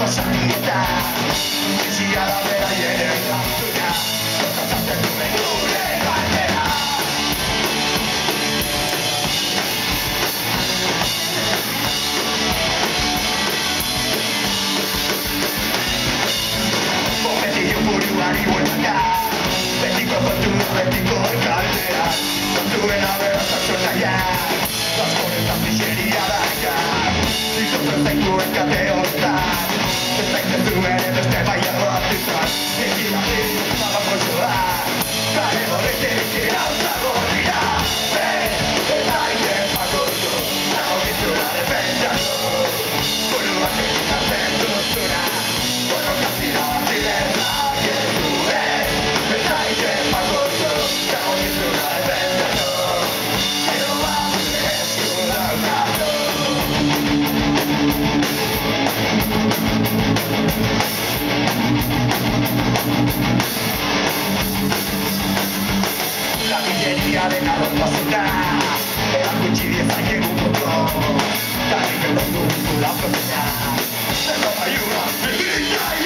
osakita bizia da beraien erantzuna Tokatzen duen gure galdera Momentio buruari bueltaka Betiko kontua, betiko galdera Kontuen aberratzen naia Askoretan miseria daika Izotzen zaituen kate hortan Ez zaitzetu ere beste baia batizan Egirati, magapozoa Kare horretik irautzago dira Eta iten pakotu Nago gizura defendatu Buruak egiten duzuna Borrokazira ziderra Gezuen Eta iten pakotu Nago gizura defendatu La miseria de cada basura Erakutsi diezaiegu mundo Karrik etortu la propiedad Zerro baiura, zirritai